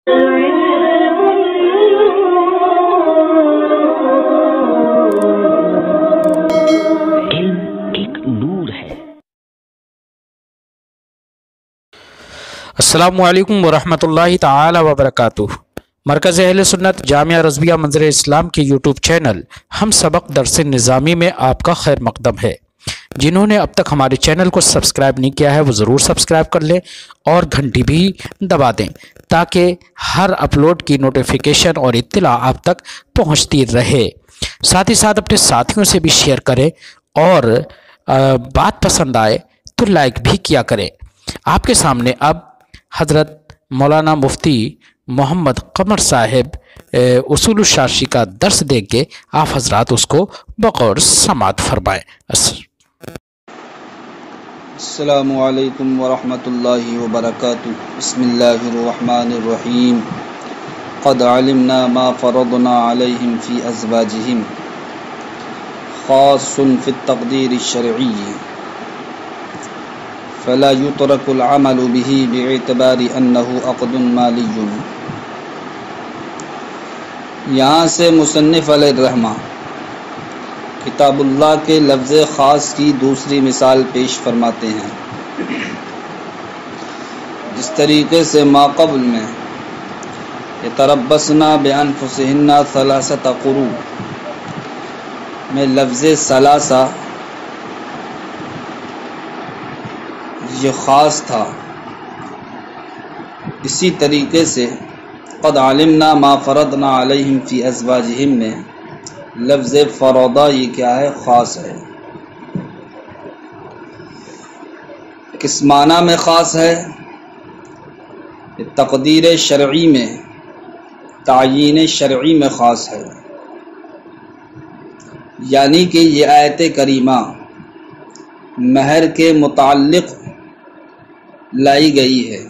السلام علیکم ورحمۃ اللہ تعالی وبرکاتہ۔ مرکز اہل سنت جامعہ رضویہ منظر اسلام کے یوٹیوب چینل ہم سبق درس نظامی میں آپ کا خیر مقدم ہے۔ جنہوں نے اب تک ہمارے چینل کو سبسکرائب نہیں کیا ہے وہ ضرور سبسکرائب کر لیں اور گھنٹی بھی دبا دیں تاکہ ہر اپلوڈ کی نوٹیفیکیشن اور اطلاع آپ تک پہنچتی رہے۔ ساتھ ہی ساتھ اپنے ساتھیوں سے بھی شیئر کریں اور بات پسند آئے تو لائک بھی کیا کریں۔ آپ کے سامنے اب حضرت مولانا مفتی محمد قمر صاحب اصول الشاشی کا درس دیں گے، آپ حضرات اس کو بغور سماعت فرمائیں۔ السلام علیکم ورحمۃ اللہ وبرکاتہ۔ بسم اللہ الرحمن الرحیم۔ قد علمنا ما فرضنا علیہم فی ازواجہم خاص فی التقدیر الشرعی فلا يترك العمل به باعتبار انه عقد مالی۔ یہاں سے مصنف علیہ الرحمہ کتاب اللہ کے لفظ خاص کی دوسری مثال پیش فرماتے ہیں۔ جس طریقے سے ما قبل میں یتربصن بانفسہن ثلاثۃ قروء میں لفظ ثلاثہ یہ خاص تھا، اسی طریقے سے قد علمنا ما فرضنا علیہم فی ازواجہم میں لفظ فرضا یہ کیا ہے؟ خاص ہے۔ کس معنی میں خاص ہے؟ تقدیر شرعی میں، تعیین شرعی میں خاص ہے، یعنی کہ یہ آیت کریمہ مہر کے متعلق لائی گئی ہے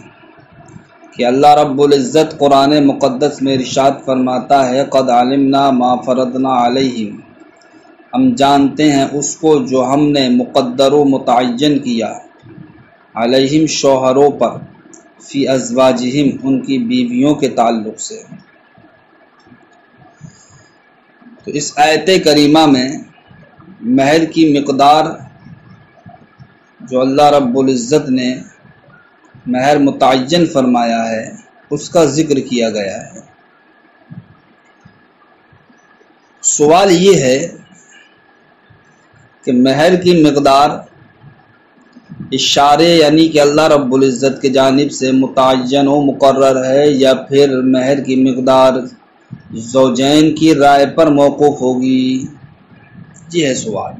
کہ اللہ رب العزت قرآن مقدس میں ارشاد فرماتا ہے قد علمنا ما فرضنا علیہم، ہم جانتے ہیں اس کو جو ہم نے مقدر و متعین کیا علیہم شوہروں پر، فی ازواجہم ان کی بیویوں کے تعلق سے۔ تو اس آیت کریمہ میں مہر کی مقدار جو اللہ رب العزت نے مہر متعین فرمایا ہے اس کا ذکر کیا گیا ہے۔ سوال یہ ہے کہ مہر کی مقدار اشارے یعنی کہ اللہ رب العزت کی جانب سے متعین و مقرر ہے یا پھر مہر کی مقدار زوجین کی رائے پر موقوف ہوگی؟ یہ ہے سوال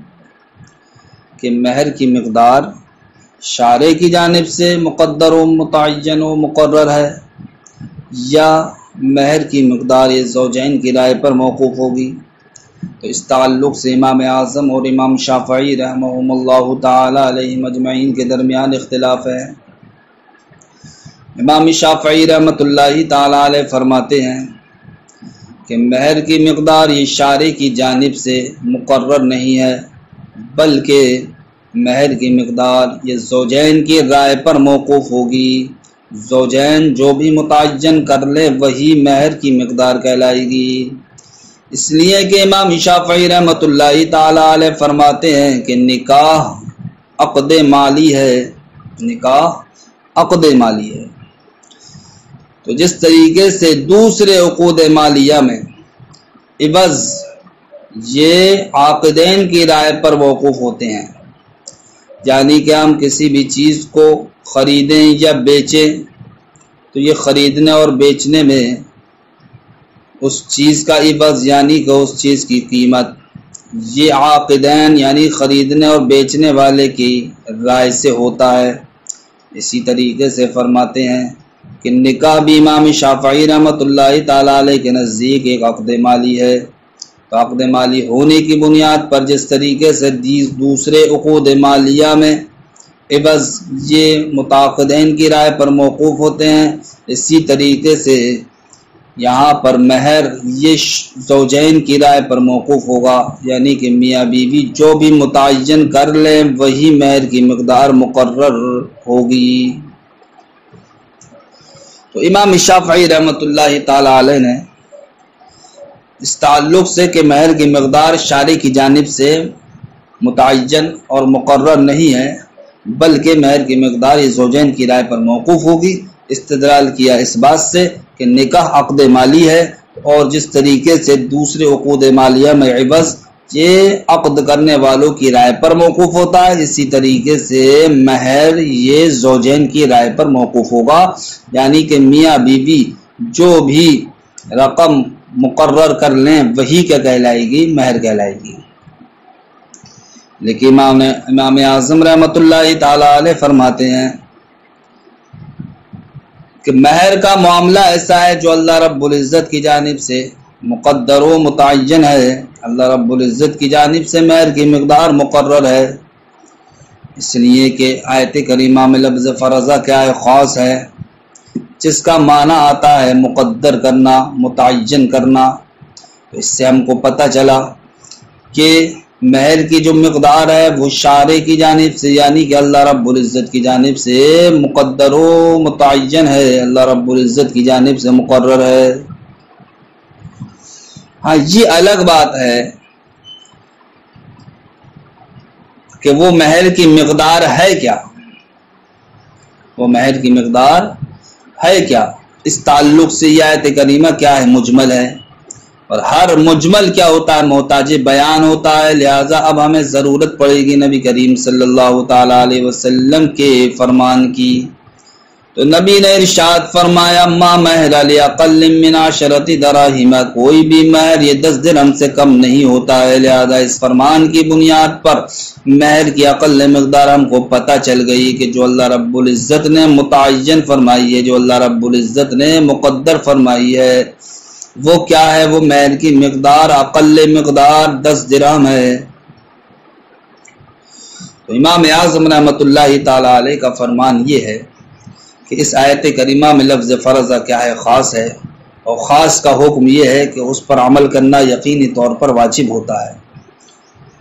کہ مہر کی مقدار شارع کی جانب سے مقدر و متعین و مقرر ہے یا مہر کی مقدار یہ زوجین کی رائے پر موقوف ہوگی؟ تو اس تعلق سے امام اعظم اور امام شافعی رحمہم اللہ تعالی علیہ مجمعین کے درمیان اختلاف ہے۔ امام شافعی رحمۃ اللہ تعالی علیہ فرماتے ہیں کہ مہر کی مقدار یہ شارع کی جانب سے مقرر نہیں ہے بلکہ مہر کی مقدار یہ زوجین کی رائے پر موقوف ہوگی، زوجین جو بھی متعین کر لے وہی مہر کی مقدار کہلائے گی۔ اس لیے کہ امام شافعی رحمۃ اللہ تعالی علیہ فرماتے ہیں کہ نکاح عقد مالی ہے، نکاح عقد مالی ہے۔ تو جس طریقے سے دوسرے عقود مالیہ میں عوض یہ عاقدین کی رائے پر موقوف ہوتے ہیں، یعنی کہ ہم کسی بھی چیز کو خریدیں یا بیچیں تو یہ خریدنے اور بیچنے میں اس چیز کا عوض یعنی کہ اس چیز کی قیمت یہ عاقدین یعنی خریدنے اور بیچنے والے کی رائے سے ہوتا ہے۔ اسی طریقے سے فرماتے ہیں کہ نکاح بھی امام شافعی رحمۃ اللہ تعالی علیہ کے نزدیک ایک عقد مالی ہے۔ تو عقد مالی ہونے کی بنیاد پر جس طریقے سے دوسرے عقود مالیہ میں عوض یہ متعاقدین کی رائے پر موقوف ہوتے ہیں، اسی طریقے سے یہاں پر مہر یہ زوجین کی رائے پر موقوف ہوگا، یعنی کہ میاں بیوی جو بھی متعین کر لیں وہی مہر کی مقدار مقرر ہوگی۔ تو تو امام شافعی رحمۃ اللہ تعالی علیہ نے اس تعلق سے کہ مہر کی مقدار شارع کی جانب سے متعین اور مقرر نہیں ہے بلکہ مہر کی مقدار یہ زوجین کی رائے پر موقوف ہوگی، استدلال کیا اس بات سے کہ نکاح عقد مالی ہے اور جس طریقے سے دوسرے عقود مالیہ میں عوض یہ عقد کرنے والوں کی رائے پر موقوف ہوتا ہے، اسی طریقے سے مہر یہ زوجین کی رائے پر موقوف ہوگا، یعنی کہ میاں بیوی جو بھی رقم مقرر کر لیں وہی کیا کہلائے گی؟ مہر کہلائے گی۔ لیکن امام اعظم رحمۃ اللہ تعالی علیہ فرماتے ہیں کہ مہر کا معاملہ ایسا ہے جو اللہ رب العزت کی جانب سے مقدر و متعین ہے، اللہ رب العزت کی جانب سے مہر کی مقدار مقرر ہے، اس لیے کہ آیت کریمہ میں لفظ فرضہ کیا ہے؟ خاص ہے، جس کا معنی آتا ہے مقدر کرنا، متعین کرنا۔ تو اس سے ہم کو پتہ چلا کہ مہر کی جو مقدار ہے وہ شارع کی جانب سے یعنی کہ اللہ رب العزت کی جانب سے مقدر و متعین ہے، اللہ رب العزت کی جانب سے مقرر ہے۔ ہاں یہ الگ بات ہے کہ وہ مہر کی مقدار ہے کیا، وہ مہر کی مقدار ہے کیا، اس تعلق سے یہ آیت کریمہ کیا ہے؟ مجمل ہے، اور ہر مجمل کیا ہوتا ہے؟ محتاج بیان ہوتا ہے، لہٰذا اب ہمیں ضرورت پڑے گی نبی کریم صلی اللہ تعالی علیہ وسلم کے فرمان کی۔ تو نبی نے ارشاد فرمایا ما مہر لأقل من 10 دراہم، کوئی بھی مہر یہ 10 درہم سے کم نہیں ہوتا ہے، لہذا اس فرمان کی بنیاد پر مہر کی اقل مقدار ہم کو پتہ چل گئی کہ جو اللہ رب العزت نے متعین فرمائی ہے، جو اللہ رب العزت نے مقدر فرمائی ہے وہ کیا ہے؟ وہ مہر کی مقدار اقل مقدار 10 درہم ہے۔ تو امام اعظم رحمۃ اللہ تعالی علیہ کا فرمان یہ ہے کہ اس آیت کریمہ میں لفظ فرضہ کیا ہے؟ خاص ہے، اور خاص کا حکم یہ ہے کہ اس پر عمل کرنا یقینی طور پر واجب ہوتا ہے،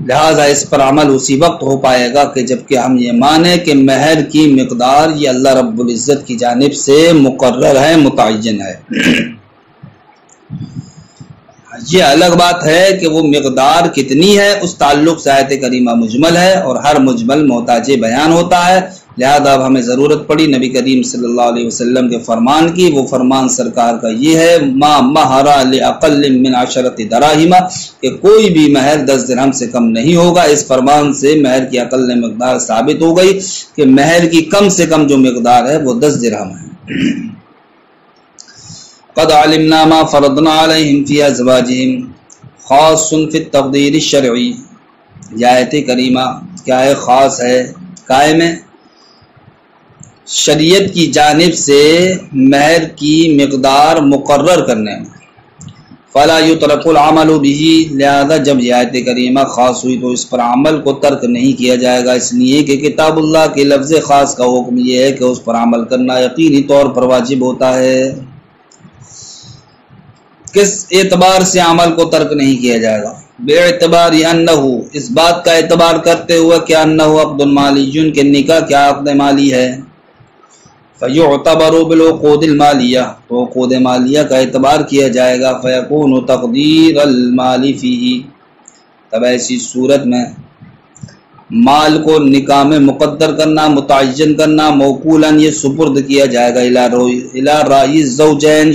لہٰذا اس پر عمل اسی وقت ہو پائے گا کہ جبکہ ہم یہ مانیں کہ مہر کی مقدار یہ اللہ رب العزت کی جانب سے مقرر ہے، متعین ہے۔ یہ الگ بات ہے کہ وہ مقدار کتنی ہے، اس تعلق سے آیت کریمہ مجمل ہے اور ہر مجمل محتاج بیان ہوتا ہے، لہذا اب ہمیں ضرورت پڑی نبی کریم صلی اللہ علیہ وسلم کے فرمان کی۔ وہ فرمان سرکار کا یہ ہے ما مہر لأقل من 10 دراہم، کہ کوئی بھی مہر 10 درہم سے کم نہیں ہوگا۔ اس فرمان سے مہر کی اقل مقدار ثابت ہو گئی کہ مہر کی کم سے کم جو مقدار ہے وہ 10 درہم ہے۔ قد علمنا ما فرضنا علیہم فی ازواجہم خاص فی التقدیر الشرعی، یہ آیت کریمہ کیا ہے؟ خاص ہے، قائم ہے شریعت کی جانب سے مہر کی مقدار مقرر کرنے میں، فلا یترک العمل بہ، لہذا جب یہ آیت کریمہ خاص ہوئی تو اس پر عمل کو ترک نہیں کیا جائے گا، اس لیے کہ کتاب اللہ کے لفظ خاص کا حکم یہ ہے کہ اس پر عمل کرنا یقینی طور پر واجب ہوتا ہے۔ کس اعتبار سے عمل کو ترک نہیں کیا جائے گا؟ بے اعتبار انہ، اس بات کا اعتبار کرتے ہوئے کہ انہ عقد مالی، کے نکاح کیا عقد مالی ہے، فیعتبر بالعقود المالیہ، تو عقود مالیہ کا اعتبار کیا جائے گا، فیکون تقدیر المال فیہ، تب ایسی صورت میں مال کو نکاح میں مقدر کرنا، متعین کرنا، موکولاً یہ سپرد کیا جائے گا الی رائے زوجین،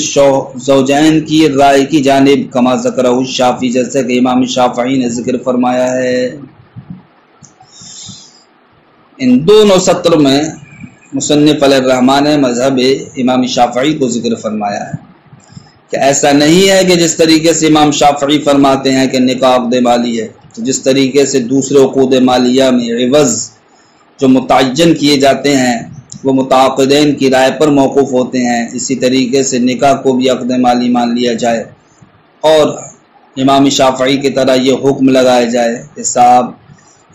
زوجین کی رائے کی جانب، کما ذکرہ الشافعی، جیسے کہ امام شافعی نے ذکر فرمایا ہے۔ ان دونوں سطر میں مصنف علیہ الرحمٰن نے مذہب امام شافعی کو ذکر فرمایا ہے کہ ایسا نہیں ہے کہ جس طریقے سے امام شافعی فرماتے ہیں کہ نکاح عقد مالی ہے، تو جس طریقے سے دوسرے عقود مالیہ میں عوض جو متعین کیے جاتے ہیں وہ متعاقدین کی رائے پر موقوف ہوتے ہیں، اسی طریقے سے نکاح کو بھی عقد مالی مان لیا جائے اور امام شافعی کی طرح یہ حکم لگایا جائے کہ صاحب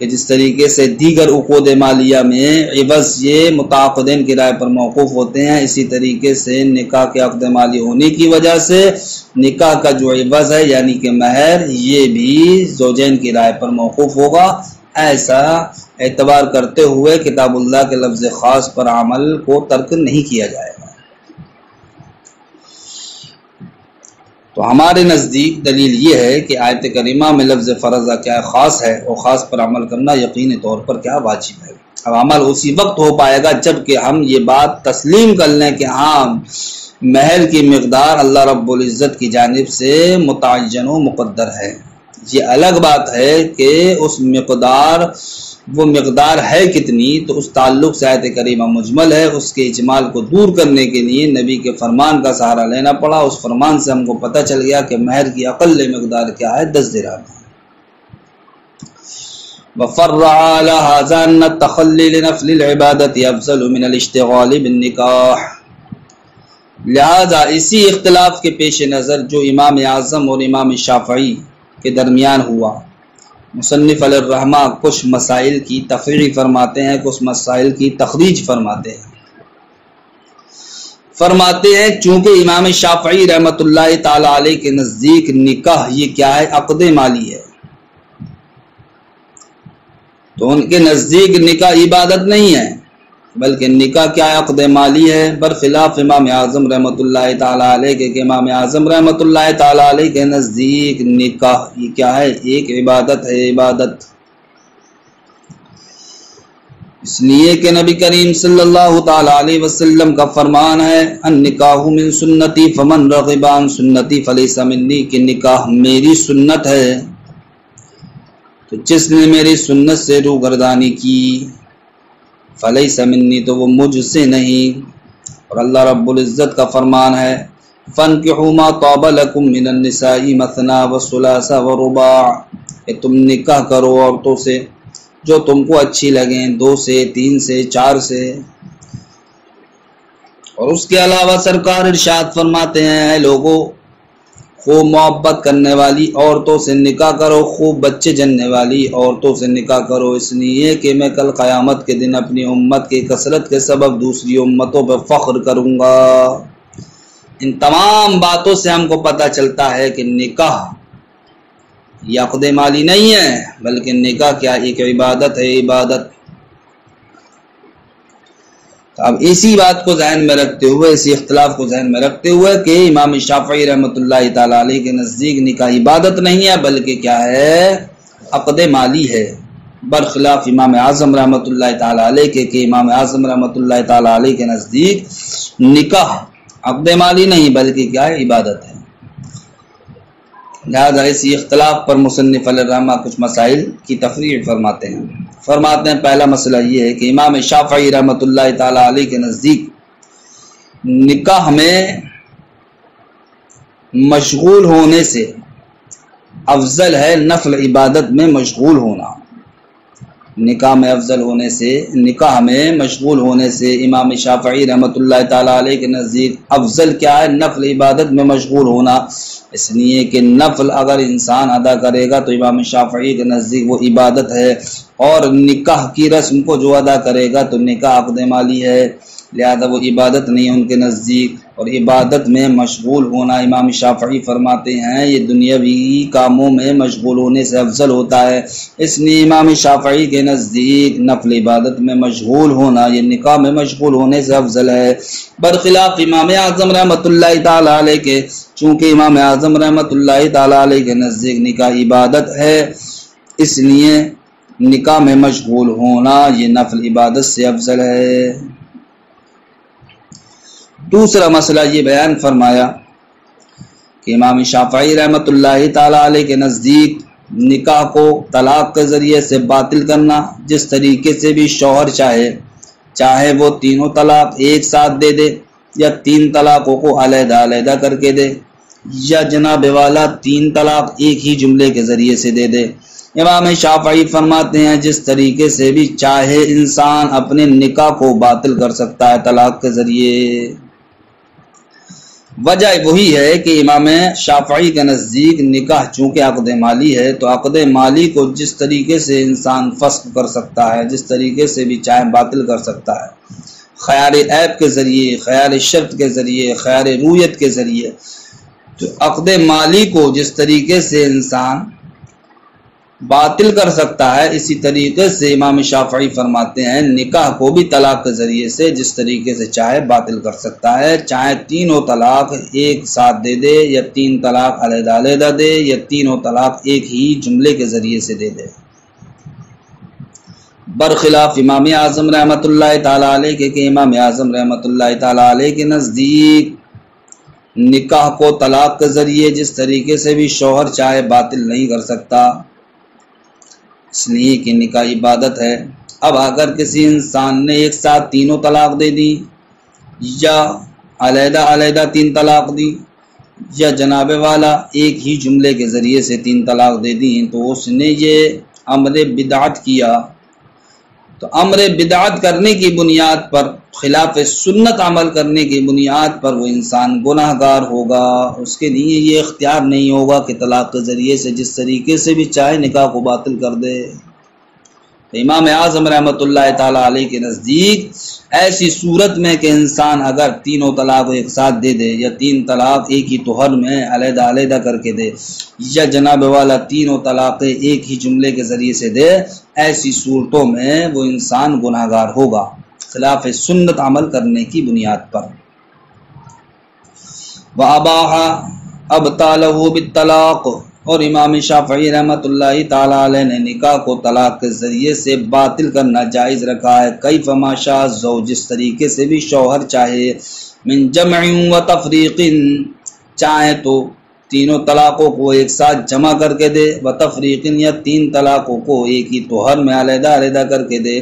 کہ جس طریقے سے دیگر عقود مالیہ میں عوض یہ متعاقدین کی رائے پر موقوف ہوتے ہیں، اسی طریقے سے نکاح کے عقد مالی ہونے کی وجہ سے نکاح کا جو عوض ہے یعنی کہ مہر یہ بھی زوجین کی رائے پر موقوف ہوگا۔ ایسا اعتبار کرتے ہوئے کتاب اللہ کے لفظ خاص پر عمل کو ترک نہیں کیا جائے گا۔ تو ہمارے نزدیک دلیل یہ ہے کہ آیت کریمہ میں لفظ فرض کیا خاص ہے اور خاص پر عمل کرنا یقینی طور پر کیا واجب ہے۔ اب عمل اسی وقت ہو پائے گا جب کہ ہم یہ بات تسلیم کر لیں کہ ہاں مہر کی مقدار اللہ رب العزت کی جانب سے متعین و مقدر ہے۔ یہ الگ بات ہے کہ اس وہ مقدار ہے کتنی، تو اس تعلق سے آیت کریمہ مجمل ہے، اس کے اجمال کو دور کرنے کے لیے نبی کے فرمان کا سہارا لینا پڑا۔ اس فرمان سے ہم کو پتہ چل گیا کہ مہر کی اقل مقدار کیا ہے، 10 درہم ہے۔ وفرع على هذا أن التخلي لنفل العبادة أفضل من الاشتغال بالنکاح۔ لہذا اسی اختلاف کے پیش نظر جو امام اعظم اور امام شافعی کے درمیان ہوا، مصنف علیہ الرحمہ کچھ مسائل کی تفریح فرماتے ہیں، کچھ مسائل کی تخریج فرماتے ہیں۔ چونکہ امام شافعی رحمۃ اللہ تعالی علیہ کے نزدیک نکاح یہ کیا ہے، عقد مالی ہے، تو ان کے نزدیک نکاح عبادت نہیں ہے بلکہ نکاح کیا ہے، عقد مالی ہے، برخلاف امام اعظم رحمۃ اللہ تعالی علیہ کے کہ امام اعظم رحمۃ اللہ تعالی علیہ کے نزدیک نکاح یہ کیا ہے، ایک عبادت ہے، عبادت۔ اس لیے کہ نبی کریم صلی اللہ تعالی علیہ وسلم کا فرمان ہے، النکاح من سنتی فمن رغب عن سنتی فلیس منی، کہ نکاح میری سنت ہے، تو جس نے میری سنت سے روگردانی کی فلیس منی، تو وہ مجھ سے نہیں۔ اور اللہ رب العزت کا فرمان ہے، فانکحوا ما طاب لکم من النساء مثنی وثلاث ورباع، کہ تم نکاح کرو عورتوں سے جو تم کو اچھی لگیں، 2 سے، 3 سے، 4 سے۔ اور اس کے علاوہ سرکار ارشاد فرماتے ہیں، اے لوگو خوب محبت کرنے والی عورتوں سے نکاح کرو، خوب بچے جننے والی عورتوں سے نکاح کرو، اس لیے کہ میں کل قیامت کے دن اپنی امت کی کثرت کے سبب دوسری امتوں پر فخر کروں گا۔ ان تمام باتوں سے ہم کو پتہ چلتا ہے کہ نکاح یہ عقد مالی نہیں ہے بلکہ نکاح کیا ایک عبادت ہے، عبادت۔ اب اسی بات کو ذہن میں رکھتے ہوئے، اسی اختلاف کو ذہن میں رکھتے ہوئے کہ امام شافعی رحمۃ اللہ تعالی علیہ کے نزدیک نکاح عبادت نہیں ہے بلکہ کیا ہے، عقد مالی ہے، برخلاف امام اعظم رحمۃ اللہ تعالی علیہ کے کہ امام اعظم رحمۃ اللہ تعالی علیہ کے نزدیک نکاح عقد مالی نہیں بلکہ کیا ہے، عبادت ہے۔ لہذا اسی اختلاف پر مصنف علیہ الرحمہ کچھ مسائل کی تفریح فرماتے ہیں۔ پہلا مسئلہ یہ ہے کہ امام شافعی رحمۃ اللہ تعالی علیہ کے نزدیک نکاح میں مشغول ہونے سے افضل ہے نفل عبادت میں مشغول ہونا۔ نکاح میں مشغول ہونے سے امام شافعی رحمۃ اللہ تعالی علیہ کے نزدیک افضل کیا ہے، نفل عبادت میں مشغول ہونا، اس لیے کہ نفل اگر انسان ادا کرے گا تو امام شافعی کے نزدیک وہ عبادت ہے، اور نکاح کی رسم کو جو ادا کرے گا تو نکاح عقد مالی ہے، لہذا وہ عبادت نہیں ان کے نزدیک۔ اور عبادت میں مشغول ہونا امام شافعی فرماتے ہیں یہ دنیاوی کاموں میں مشغول ہونے سے افضل ہوتا ہے، اس لیے امام شافعی کے نزدیک نفل عبادت میں مشغول ہونا یہ نکاح میں مشغول ہونے سے افضل ہے، برخلاف امام اعظم رحمۃ اللہ تعالی علیہ کے، چونکہ امام اعظم رحمۃ اللہ تعالی علیہ کے نزدیک نکاح عبادت ہے، اس لیے نکاح میں مشغول ہونا یہ نفل عبادت سے افضل ہے۔ دوسرا مسئلہ یہ بیان فرمایا کہ امام شافعی رحمۃ اللہ تعالی علیہ کے نزدیک نکاح کو طلاق کے ذریعے سے باطل کرنا، جس طریقے سے بھی شوہر چاہے وہ تینوں طلاق ایک ساتھ دے دے یا 3 طلاقوں کو علیحدہ علیحدہ کر کے دے، یا جناب والا 3 طلاق ایک ہی جملے کے ذریعے سے دے دے۔ امام شافعی فرماتے ہیں جس طریقے سے بھی چاہے انسان اپنے نکاح کو باطل کر سکتا ہے طلاق کے ذریعے۔ وجہ وہی ہے کہ امام شافعی کے نزدیک نکاح چونکہ عقد مالی ہے تو عقد مالی کو جس طریقے سے انسان فسخ کر سکتا ہے، جس طریقے سے بھی چاہے باطل کر سکتا ہے، خیار عیب کے ذریعے، خیار شرط کے ذریعے، خیار رویت کے ذریعے، تو عقد مالی کو جس طریقے سے انسان باطل کر سکتا ہے، اسی طریقے سے امام شافعی فرماتے ہیں نکاح کو بھی طلاق کے ذریعے سے جس طریقے سے چاہے باطل کر سکتا ہے، چاہے تینوں طلاق ایک ساتھ دے دے یا تین طلاق علیحدہ علیحدہ دے یا تینوں طلاق ایک ہی جملے کے ذریعے سے دے دے، برخلاف امام اعظم رحمۃ اللہ تعالیٰ علیہ کے کہ امام اعظم رحمۃ اللہ تعالیٰ علیہ کے نزدیک نکاح کو طلاق کے ذریعے جس طریقے سے بھی شوہر چاہے باطل نہیں کر سکتا، اس لیے کہ نکاح عبادت ہے۔ اب اگر کسی انسان نے ایک ساتھ تینوں طلاق دے دی یا علیحدہ علیحدہ تین طلاق دی یا جناب والا ایک ہی جملے کے ذریعے سے تین طلاق دے دی تو اس نے یہ امر بدعت کیا، تو امر بدعت کرنے کی بنیاد پر، خلاف سنت عمل کرنے کی بنیاد پر وہ انسان گناہ گار ہوگا، اس کے لیے یہ اختیار نہیں ہوگا کہ طلاق کے ذریعے سے جس طریقے سے بھی چاہے نکاح کو باطل کر دے۔ تو امام اعظم رحمۃ اللہ تعالیٰ علیہ کے نزدیک ایسی صورت میں کہ انسان اگر تینوں طلاق ایک ساتھ دے دے یا تین طلاق ایک ہی طہر میں علیحدہ علیحدہ کر کے دے یا جناب والا تینوں طلاقیں ایک ہی جملے کے ذریعے سے دے، ایسی صورتوں میں وہ انسان گناہ گار ہوگا خلاف سنت عمل کرنے کی بنیاد پر۔ وَأَبَاحَ أَبْطَالَهُ بِالطَّلَاقِ، اور امام شافعی رحمۃ اللہ تعالیٰ علیہ نے نکاح کو طلاق کے ذریعے سے باطل کرنا جائز رکھا ہے، کیف ما شاء الزوج، جس طریقے سے بھی شوہر چاہے، من جمع و تفریق، چاہے تو تینوں طلاقوں کو ایک ساتھ جمع کر کے دے، و تفریق یا تین طلاقوں کو ایک ہی طہر میں علیحدہ علیحدہ کر کے دے،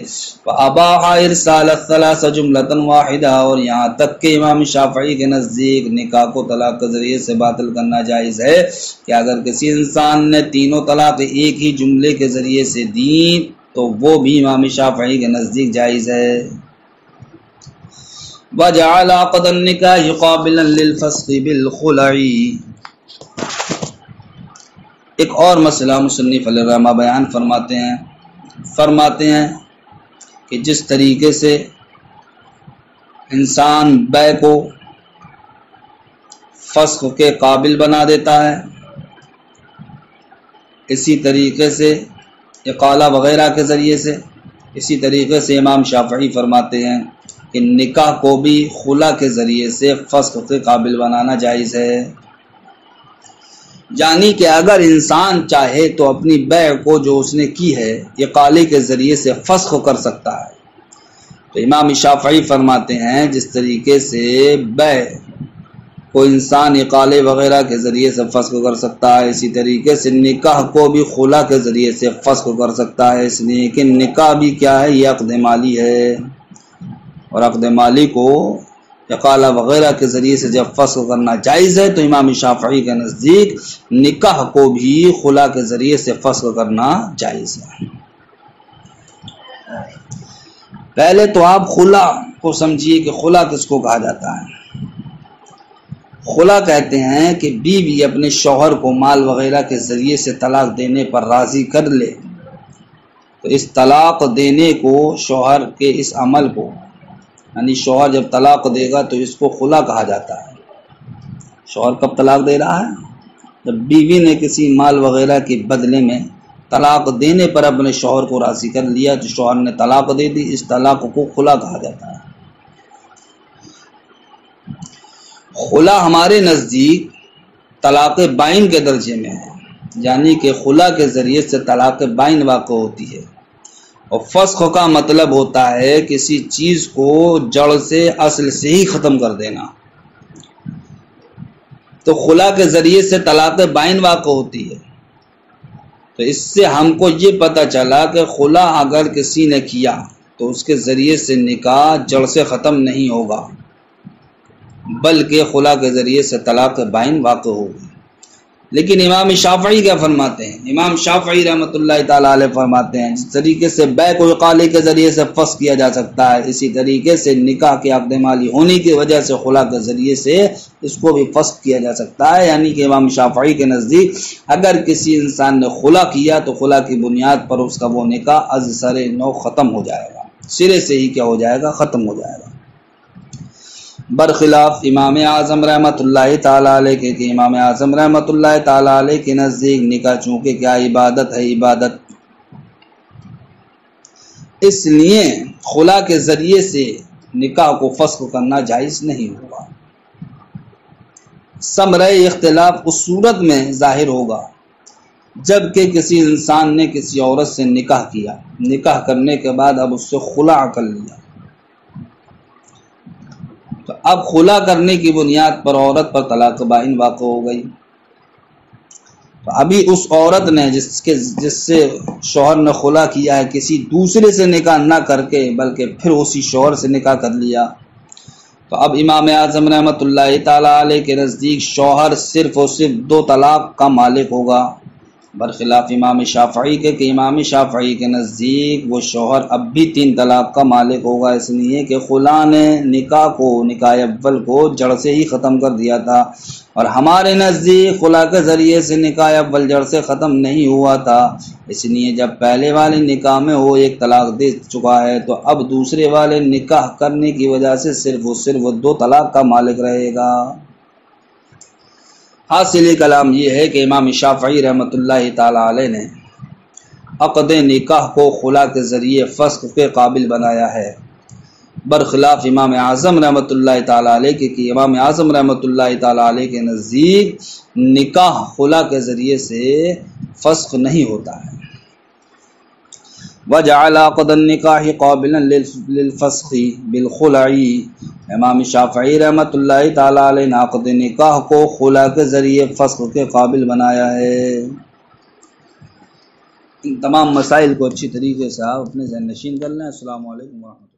وَأَبَاحَ إِرْسَالَ الثَّلَاثَ جُمْلَةً وَاحِدَةً، اور یہاں تک کہ امام شافعی کے نزدیک نکاح کو طلاق کے ذریعے سے باطل کرنا جائز ہے کہ اگر کسی انسان نے تینوں طلاق ایک ہی جملے کے ذریعے سے دی تو وہ بھی امام شافعی کے نزدیک جائز ہے۔ وَجَعَلَ عَقْدَ النِّكَاحِ قَابِلًا لِلْفَسْخِ بِالْخُلَعِ، ایک اور مسئلہ مصنف علیہ الرحمہ بیان فرماتے ہیں کہ جس طریقے سے انسان بے کو فسخ کے قابل بنا دیتا ہے، اسی طریقے سے اقالہ وغیرہ کے ذریعے سے، اسی طریقے سے امام شافعی فرماتے ہیں کہ نکاح کو بھی خلا کے ذریعے سے فسخ کے قابل بنانا جائز ہے، یعنی کہ اگر انسان چاہے تو اپنی بیع کو جو اس نے کی ہے اقالے کے ذریعے سے فسخ کر سکتا ہے۔ تو امام شافعی فرماتے ہیں جس طریقے سے بیع کو انسان اقالے وغیرہ کے ذریعے سے فسخ کر سکتا ہے، اسی طریقے سے نکاح کو بھی خلا کے ذریعے سے فسخ کر سکتا ہے، اس لیے کہ نکاح بھی کیا ہے، یہ عقد مالی ہے، اور عقد مالی کو اقالہ وغیرہ کے ذریعے سے جب فسخ کرنا جائز ہے تو امام شافعی کے نزدیک نکاح کو بھی خلا کے ذریعے سے فسخ کرنا جائز ہے۔ پہلے تو آپ خلا کو سمجھیے کہ خلا کس کو کہا جاتا ہے۔ خلا کہتے ہیں کہ بیوی اپنے شوہر کو مال وغیرہ کے ذریعے سے طلاق دینے پر راضی کر لے تو اس طلاق دینے کو، شوہر کے اس عمل کو، یعنی شوہر جب طلاق دے گا تو اس کو خلا کہا جاتا ہے۔ شوہر کب طلاق دے رہا ہے؟ جب بیوی نے کسی مال وغیرہ کے بدلے میں طلاق دینے پر اپنے شوہر کو راضی کر لیا تو شوہر نے طلاق دے دی، اس طلاق کو خلا کہا جاتا ہے۔ خلا ہمارے نزدیک طلاق بائن کے درجے میں ہے، یعنی کہ خلا کے ذریعے سے طلاق بائن واقع ہوتی ہے، اور فسخ کا مطلب ہوتا ہے کسی چیز کو جڑ سے، اصل سے ہی ختم کر دینا۔ تو خلا کے ذریعے سے طلاق بائن واقع ہوتی ہے، تو اس سے ہم کو یہ پتہ چلا کہ خلا اگر کسی نے کیا تو اس کے ذریعے سے نکاح جڑ سے ختم نہیں ہوگا، بلکہ خلا کے ذریعے سے طلاق بائن واقع ہوگی۔ لیکن امام شافعی کیا فرماتے ہیں؟ امام شافعی رحمۃ اللہ تعالیٰ علیہ فرماتے ہیں جس طریقے سے بیع کو اقالے کے ذریعے سے فسخ کیا جا سکتا ہے، اسی طریقے سے نکاح کے عقد مالی ہونے کی وجہ سے خلا کے ذریعے سے اس کو بھی فسخ کیا جا سکتا ہے، یعنی کہ امام شافعی کے نزدیک اگر کسی انسان نے خلا کیا تو خلا کی بنیاد پر اس کا وہ نکاح از سر نو ختم ہو جائے گا، سرے سے ہی کیا ہو جائے گا، ختم ہو جائے گا۔ برخلاف امام اعظم رحمۃ اللہ تعالیٰ علیہ کے کہ امام اعظم رحمۃ اللہ تعالیٰ علیہ کے نزدیک نکاح چونکہ کیا عبادت ہے، عبادت، اس لیے خلا کے ذریعے سے نکاح کو فسخ کرنا جائز نہیں ہوگا۔ ثمرہ اختلاف اس صورت میں ظاہر ہوگا جب کہ کسی انسان نے کسی عورت سے نکاح کیا، نکاح کرنے کے بعد اب اس سے خلا کر لیا، تو اب خلا کرنے کی بنیاد پر عورت پر طلاق بائن واقع ہو گئی، تو ابھی اس عورت نے جس سے شوہر نے خلا کیا ہے کسی دوسرے سے نکاح نہ کر کے بلکہ پھر اسی شوہر سے نکاح کر لیا، تو اب امام اعظم رحمۃ اللہ تعالیٰ علیہ کے نزدیک شوہر صرف اور صرف 2 طلاق کا مالک ہوگا، برخلاف امام شافعی کے کہ امام شافعی کے نزدیک وہ شوہر اب بھی 3 طلاق کا مالک ہوگا، اس لیے کہ خلا نے نکاح اول کو جڑ سے ہی ختم کر دیا تھا، اور ہمارے نزدیک خلا کے ذریعے سے نکاح اول جڑ سے ختم نہیں ہوا تھا، اس لیے جب پہلے والے نکاح میں وہ 1 طلاق دے چکا ہے تو اب دوسرے والے نکاح کرنے کی وجہ سے صرف وہ 2 طلاق کا مالک رہے گا۔ حاصل کلام یہ ہے کہ امام شافعی رحمۃ اللہ تعالی علیہ نے عقد نکاح کو خلا کے ذریعے فسخ کے قابل بنایا ہے، برخلاف امام اعظم رحمۃ اللہ تعالی علیہ کے کہ امام اعظم رحمۃ اللہ تعالی علیہ کے نزدیک نکاح خلا کے ذریعے سے فسخ نہیں ہوتا ہے۔ وجعل عقد النکاح قابلا للفسخ بالخلع، امام شافعی رحمۃ اللہ تعالی علیہ نے عقد نکاح کو خلا کے ذریعے فسخ کے قابل بنایا ہے۔ ان تمام مسائل کو اچھی طریقے سے آپ اپنے ذہن نشین کر لیں۔ السلام علیکم ورحمۃ اللہ۔